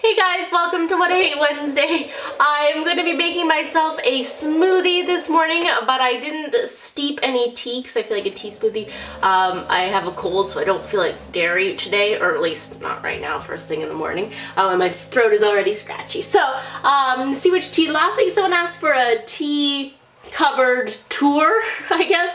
Hey guys, welcome to What I Hate Wednesday. I'm going to be making myself a smoothie this morning, but I didn't steep any tea because I feel like a tea smoothie. I have a cold, so I don't feel like dairy today, or at least not right now, first thing in the morning. And my throat is already scratchy. So, see which tea. Last week someone asked for a tea covered tour, I guess.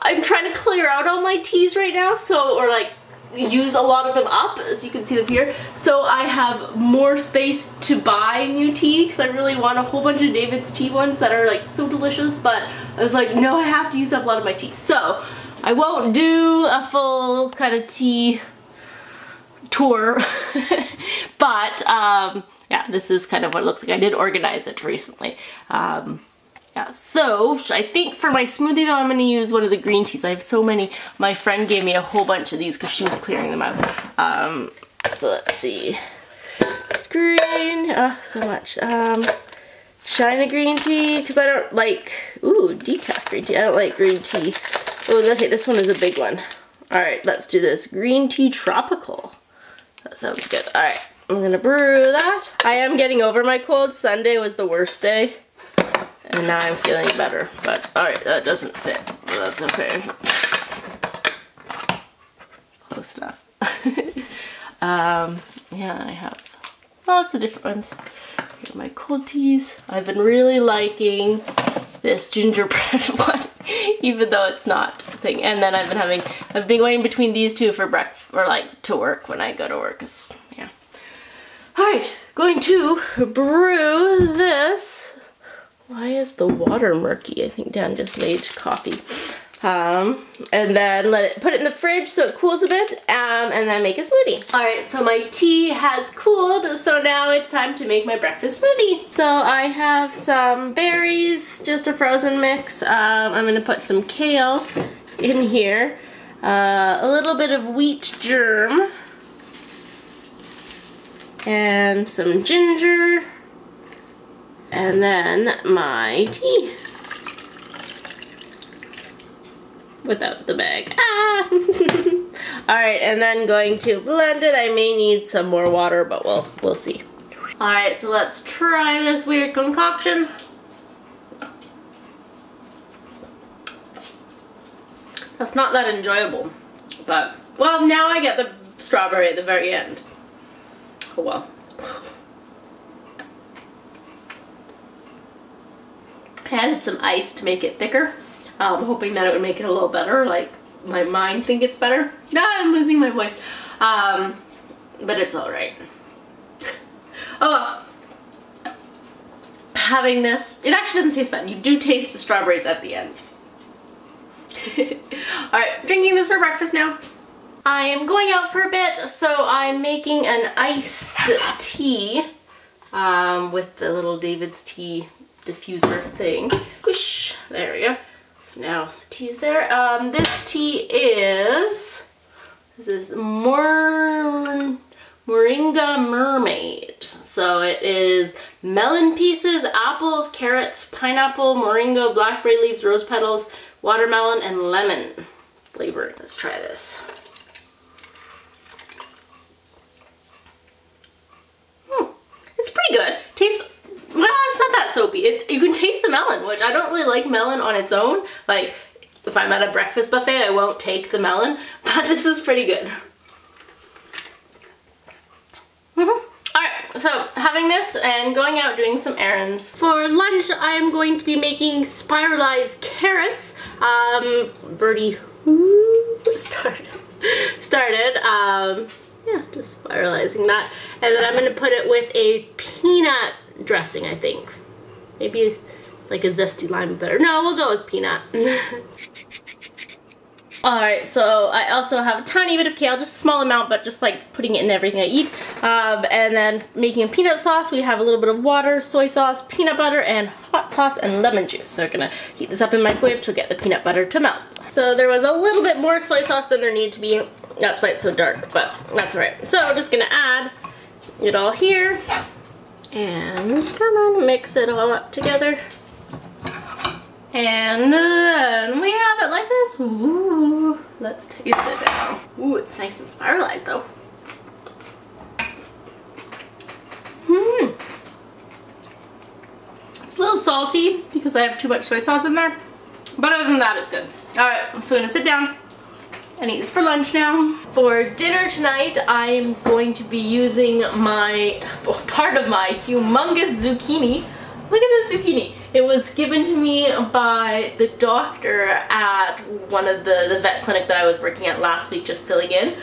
I'm trying to clear out all my teas right now, or like use a lot of them up, as you can see them here, so I have more space to buy new tea because I really want a whole bunch of David's tea ones that are like so delicious, but I was like, no, I have to use up a lot of my tea. So I won't do a full kind of tea tour, but yeah, this is kind of what it looks like. I did organize it recently. Yeah, so I think for my smoothie though, I'm going to use one of the green teas. I have so many. My friend gave me a whole bunch of these because she was clearing them out. So let's see. Green, so much. China green tea, because I don't like, decaf green tea. I don't like green tea. Oh, okay, this one is a big one. Alright, let's do this. Green tea tropical. That sounds good. Alright, I'm going to brew that. I am getting over my cold. Sunday was the worst day. And now I'm feeling better, but alright, that doesn't fit, but that's okay. Close enough. Yeah, I have lots of different ones. Here are my cold teas. I've been really liking this gingerbread one, even though it's not a thing. And then I've been going between these two for breakfast, or like to work when I go to work, yeah. Alright, going to brew this. Why is the water murky? I think Dan just made coffee. And then put it in the fridge so it cools a bit, and then make a smoothie. Alright, so my tea has cooled, so now it's time to make my breakfast smoothie. So I have some berries, just a frozen mix. I'm gonna put some kale in here, a little bit of wheat germ, and some ginger. And then my tea. Without the bag. Ah! Alright, and then going to blend it. I may need some more water, but we'll see. Alright, so let's try this weird concoction. That's not that enjoyable, but, well, now I get the strawberry at the very end. Oh well. I added some ice to make it thicker, hoping that it would make it a little better, like my mind think it's better. Nah, I'm losing my voice, but it's alright. Oh, having this, it actually doesn't taste bad. You do taste the strawberries at the end. Alright, drinking this for breakfast now. I am going out for a bit, so I'm making an iced tea with the little David's tea diffuser thing. Whoosh, there we go. So now the tea is there. This tea is, this is Moringa Mermaid. So it is melon pieces, apples, carrots, pineapple, moringa, blackberry leaves, rose petals, watermelon, and lemon flavoring. Let's try this. It's pretty good. Tastes, well, it's not that soapy. You can taste the melon, which I don't really like melon on its own. Like, if I'm at a breakfast buffet, I won't take the melon, but this is pretty good. Alright, so having this and going out doing some errands. For lunch, I am going to be making spiralized carrots. Birdie started. Yeah, just spiralizing that. And then I'm going to put it with a peanut dressing, I think. Maybe it's like a zesty lime better. No, we'll go with peanut. Alright, so I also have a tiny bit of kale, just a small amount, but just like putting it in everything I eat. And then making a peanut sauce. We have a little bit of water, soy sauce, peanut butter, and hot sauce and lemon juice. So we're gonna heat this up in the microwave to get the peanut butter to melt. So there was a little bit more soy sauce than there needed to be. That's why it's so dark, but that's alright. So I'm just gonna add it all here. And come on, mix it all up together. And then we have it like this. Ooh, let's taste it now. Ooh, it's nice and spiralized though. salty because I have too much soy sauce in there, but other than that, it's good. All right, so I'm gonna sit down and eat this for lunch now. For dinner tonight, I'm going to be using part of my humongous zucchini. Look at this zucchini. It was given to me by the doctor at one of the vet clinic that I was working at last week, just filling in.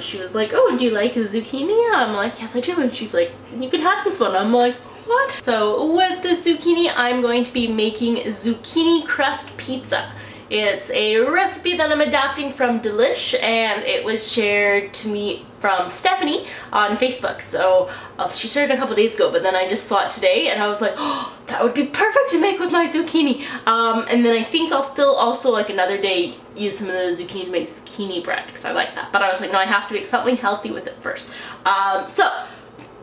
She was like, oh, do you like the zucchini? I'm like, yes, I do. And she's like, you can have this one. I'm like, what? So with this zucchini, I'm going to be making zucchini crust pizza. It's a recipe that I'm adapting from Delish, and it was shared to me from Stephanie on Facebook. So she shared it a couple days ago, but then I just saw it today and I was like, oh, that would be perfect to make with my zucchini. And then I think I'll still also like another day use some of the zucchini to make zucchini bread because I like that. But I was like, no, I have to make something healthy with it first. So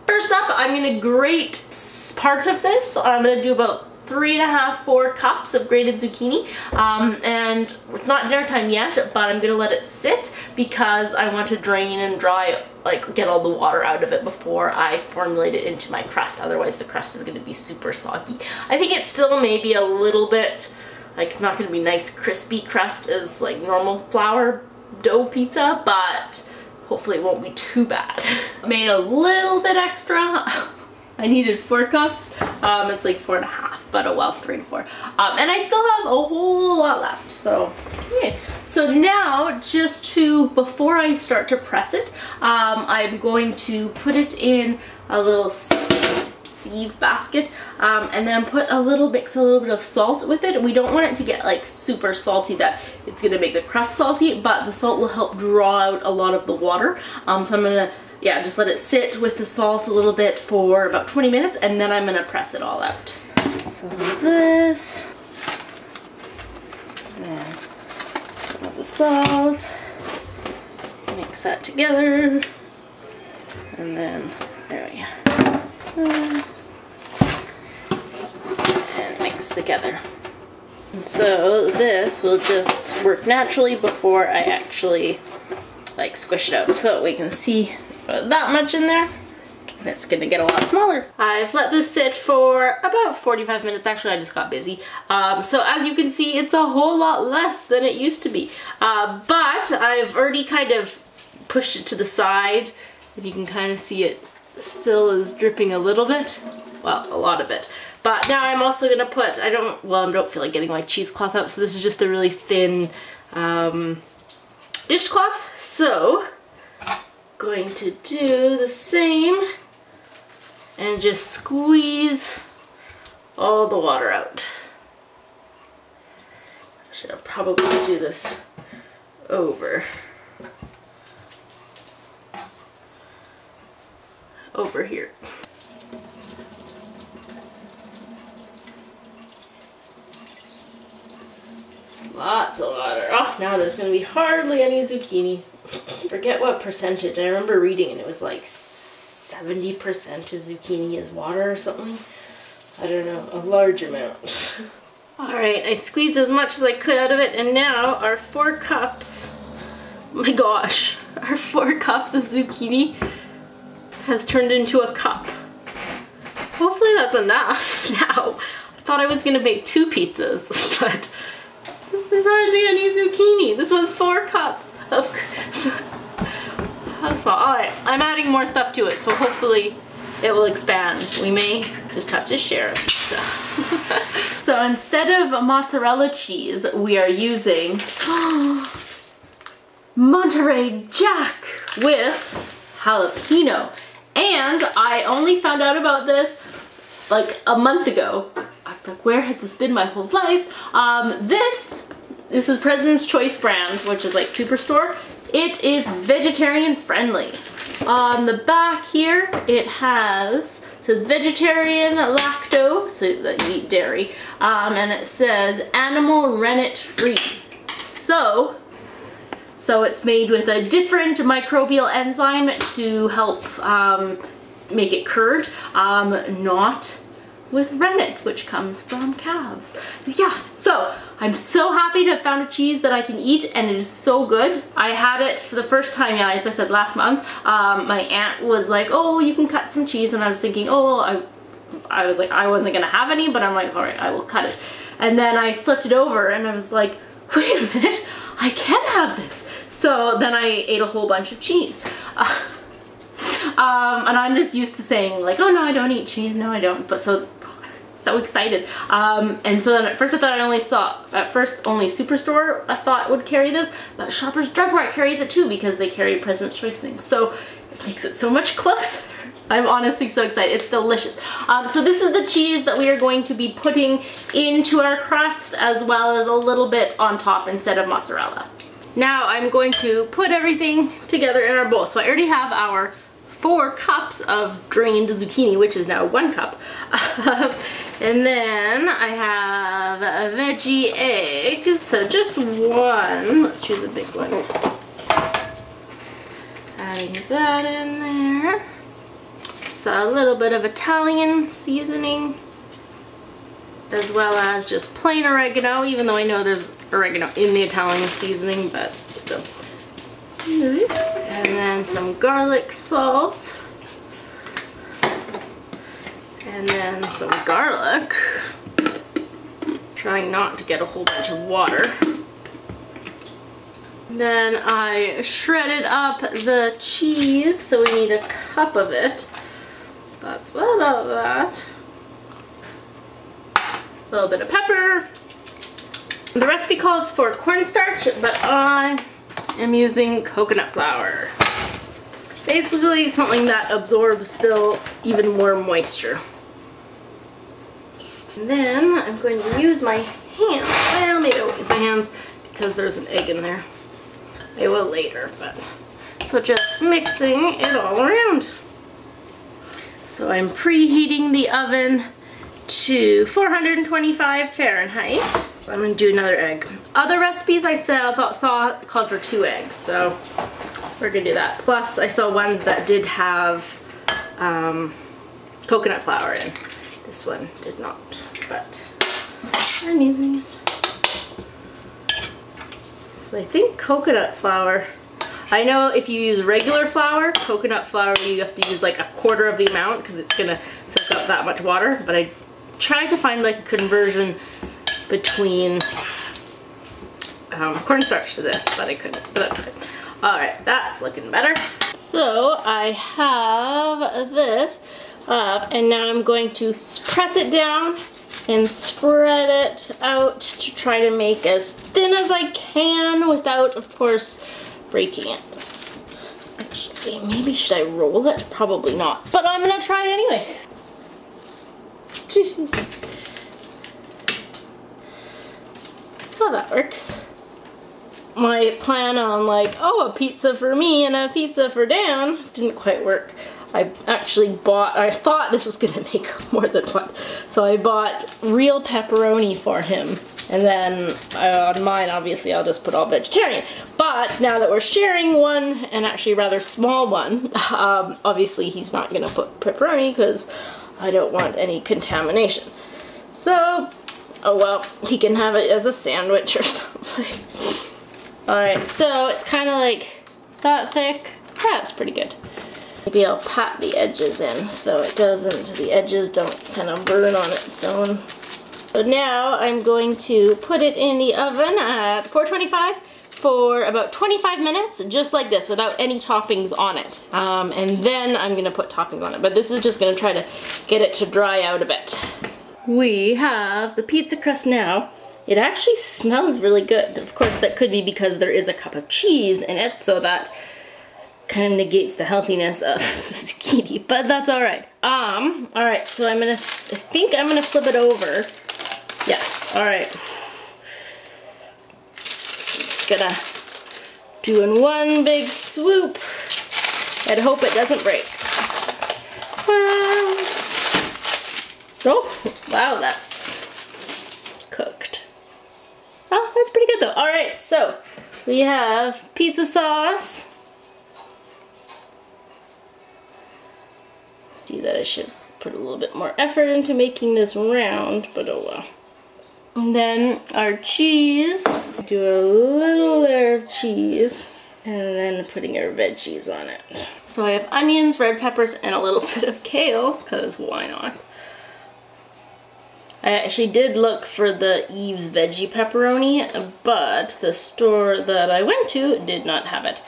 first up, I'm gonna grate part of this. I'm gonna do about 3.5 to 4 cups of grated zucchini, and it's not dinner time yet, but I'm gonna let it sit because I want to drain and dry, like get all the water out of it before I formulate it into my crust. Otherwise the crust is gonna be super soggy. I think it's still maybe a little bit, like it's not gonna be nice crispy crust as like normal flour dough pizza, but hopefully it won't be too bad. I made a little bit extra. I needed 4 cups. It's like 4.5, but oh well, 3 to 4. And I still have a whole lot left, so yeah. So now, before I start to press it, I'm going to put it in a little sieve basket, and then mix a little bit of salt with it. We don't want it to get like super salty that it's gonna make the crust salty, but the salt will help draw out a lot of the water. So I'm gonna just let it sit with the salt a little bit for about 20 minutes, and then I'm gonna press it all out. So this, then some of the salt, mix that together, and then there we go, and mix together. And so this will just work naturally before I actually like squish it out, so we can see that much in there. And it's gonna get a lot smaller. I've let this sit for about 45 minutes. Actually, I just got busy. So as you can see, it's a whole lot less than it used to be. But I've already kind of pushed it to the side, and you can kind of see it still is dripping a little bit. Well, a lot of it. But now I'm also gonna put, I don't feel like getting my cheesecloth out, so this is just a really thin dishcloth. So going to do the same and just squeeze all the water out. I should probably do this over here. Lots of water. Oh, now there's gonna be hardly any zucchini. Forget what percentage. I remember reading and it was like 70% of zucchini is water or something. I don't know, a large amount. Alright, I squeezed as much as I could out of it, and now our 4 cups, oh my gosh, our 4 cups of zucchini has turned into a cup. Hopefully that's enough now. I thought I was gonna make 2 pizzas, but this is hardly any zucchini. This was 4 cups of how small. Alright, I'm adding more stuff to it, so hopefully it will expand. We may just have to share a pizza. So instead of mozzarella cheese, we are using Monterey Jack with jalapeno. And I only found out about this like a month ago. I was like, where has this been my whole life? This is President's Choice brand, which is like Superstore. It is vegetarian friendly. On the back here, it says vegetarian lacto, so that you eat dairy, and it says animal rennet free. So it's made with a different microbial enzyme to help make it curd, not with rennet, which comes from calves. Yes, so I'm so happy to have found a cheese that I can eat, and it is so good. I had it for the first time, yeah, as I said, last month. My aunt was like, oh, you can cut some cheese, and I was thinking, oh, I was like, I wasn't gonna have any, but I'm like, all right, I will cut it. And then I flipped it over and I was like, wait a minute, I can have this. So then I ate a whole bunch of cheese. And I'm just used to saying like, oh no, I don't eat cheese, no I don't. But so, I was so excited. And so then at first I thought only Superstore I thought would carry this, but Shoppers Drug Mart carries it too because they carry President's Choice things. So it makes it so much closer. I'm honestly so excited. It's delicious. So this is the cheese that we are going to be putting into our crust, as well as a little bit on top instead of mozzarella. Now I'm going to put everything together in our bowl. So I already have our 4 cups of drained zucchini, which is now 1 cup. And then I have a veggie eggs, so just 1. Let's choose a big one. Adding that in there. So a little bit of Italian seasoning, as well as just plain oregano, even though I know there's oregano in the Italian seasoning, but still. And then some garlic salt. And then some garlic. Trying not to get a whole bunch of water. Then I shredded up the cheese, so we need a cup of it. So that's about that. A little bit of pepper. The recipe calls for cornstarch, but I am using coconut flour. Basically something that absorbs still even more moisture. And then I'm going to use my hands. Well, maybe I won't use my hands because there's an egg in there. I will later, but. So just mixing it all around. So I'm preheating the oven to 425 Fahrenheit. I'm gonna do another egg. Other recipes I saw called for 2 eggs, so we're gonna do that. Plus I saw ones that did have coconut flour in. This one did not, but I'm using it. So I think coconut flour, I know if you use regular flour, coconut flour, you have to use like 1/4 of the amount because it's gonna soak up that much water, but I tried to find like a conversion between cornstarch to this, but I couldn't, but that's good. All right, that's looking better. So I have this up, and now I'm going to press it down and spread it out to try to make as thin as I can without, of course, breaking it. Actually, maybe should I roll it? Probably not, but I'm gonna try it anyway. Oh, that works. My plan on like, oh, a pizza for me and a pizza for Dan didn't quite work. I actually bought, I thought this was gonna make more than one. So I bought real pepperoni for him. And then on mine, obviously, I'll just put all vegetarian. But now that we're sharing one, and actually a rather small one, obviously he's not gonna put pepperoni because I don't want any contamination. So, oh well, he can have it as a sandwich or something. Alright, so it's kind of like that thick. That's pretty good. Maybe I'll pat the edges in so it doesn't, the edges don't kind of burn on its own. So now I'm going to put it in the oven at 425 for about 25 minutes, just like this, without any toppings on it. And then I'm gonna put toppings on it, but this is just gonna try to get it to dry out a bit. We have the pizza crust now. It actually smells really good. Of course, that could be because there is a cup of cheese in it, so that kind of negates the healthiness of the zucchini, but that's all right. All right, so I think I'm gonna flip it over. Yes, all right. Just gonna do in one big swoop and hope it doesn't break. Oh, wow, that's cooked. Oh, that's pretty good though. All right, so we have pizza sauce. See that I should put a little bit more effort into making this round, but oh well. And then our cheese. Do a little layer of cheese, and then putting our veggies on it. So I have onions, red peppers, and a little bit of kale, because why not? I actually did look for the Eve's veggie pepperoni, but the store that I went to did not have it.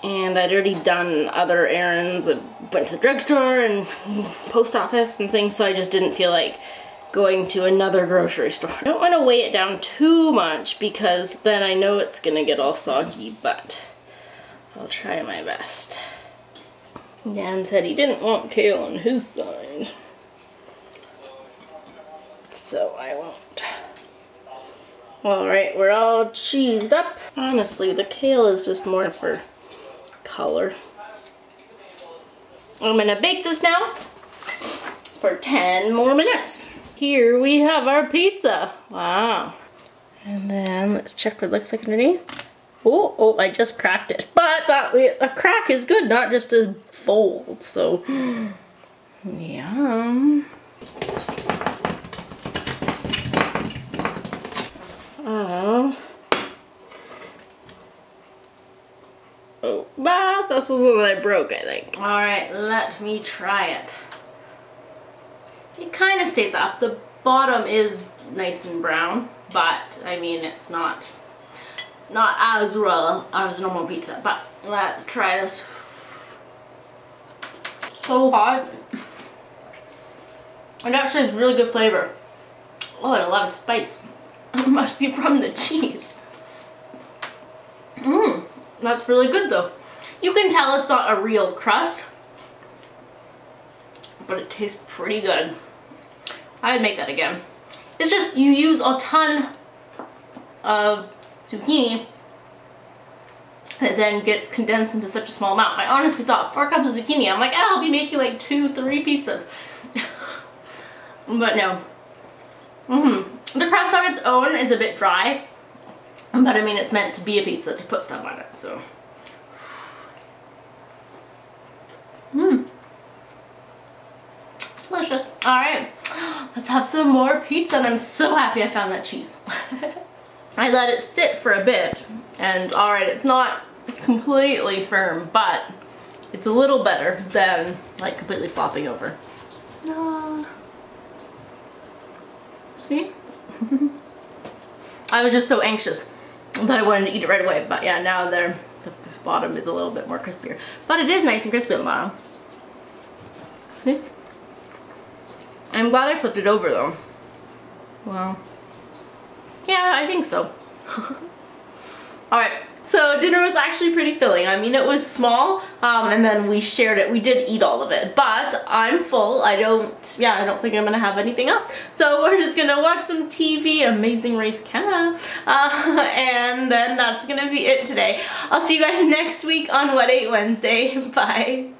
And I'd already done other errands. I went to the drugstore and post office and things, so I just didn't feel like going to another grocery store. I don't want to weigh it down too much because then I know it's gonna get all soggy, but I'll try my best. Dan said he didn't want kale on his side, so I won't. Alright, we're all cheesed up. Honestly, the kale is just more for color. I'm gonna bake this now for 10 more minutes. Here we have our pizza. Wow. And then let's check what it looks like underneath. Oh, I just cracked it. But a crack is good, not just a fold. So, yum. This was one that I broke, I think. Alright, let me try it. It kind of stays up. The bottom is nice and brown, but I mean, it's not as raw as normal pizza. But let's try this. So hot. It actually has really good flavor. Oh, and a lot of spice. It must be from the cheese. That's really good though. You can tell it's not a real crust, but it tastes pretty good. I'd make that again. It's just you use a ton of zucchini that then gets condensed into such a small amount. I honestly thought 4 cups of zucchini, I'm like, oh, I'll be making like 2-3 pizzas. But no. The crust on its own is a bit dry, but I mean, it's meant to be a pizza to put stuff on it, so. Delicious. Alright, let's have some more pizza, and I'm so happy I found that cheese. I let it sit for a bit, and alright, it's not completely firm, but it's a little better than like completely flopping over. See? I was just so anxious that I wanted to eat it right away, but yeah, now the bottom is a little bit more crispier. But it is nice and crispy on the bottom. See? I'm glad I flipped it over though. Well, yeah, I think so. Alright, so dinner was actually pretty filling. I mean, it was small, and then we shared it. We did eat all of it, but I'm full. I don't think I'm gonna have anything else. So we're just gonna watch some TV, Amazing Race Canada, and then that's gonna be it today. I'll see you guys next week on What Ate Wednesday. Bye.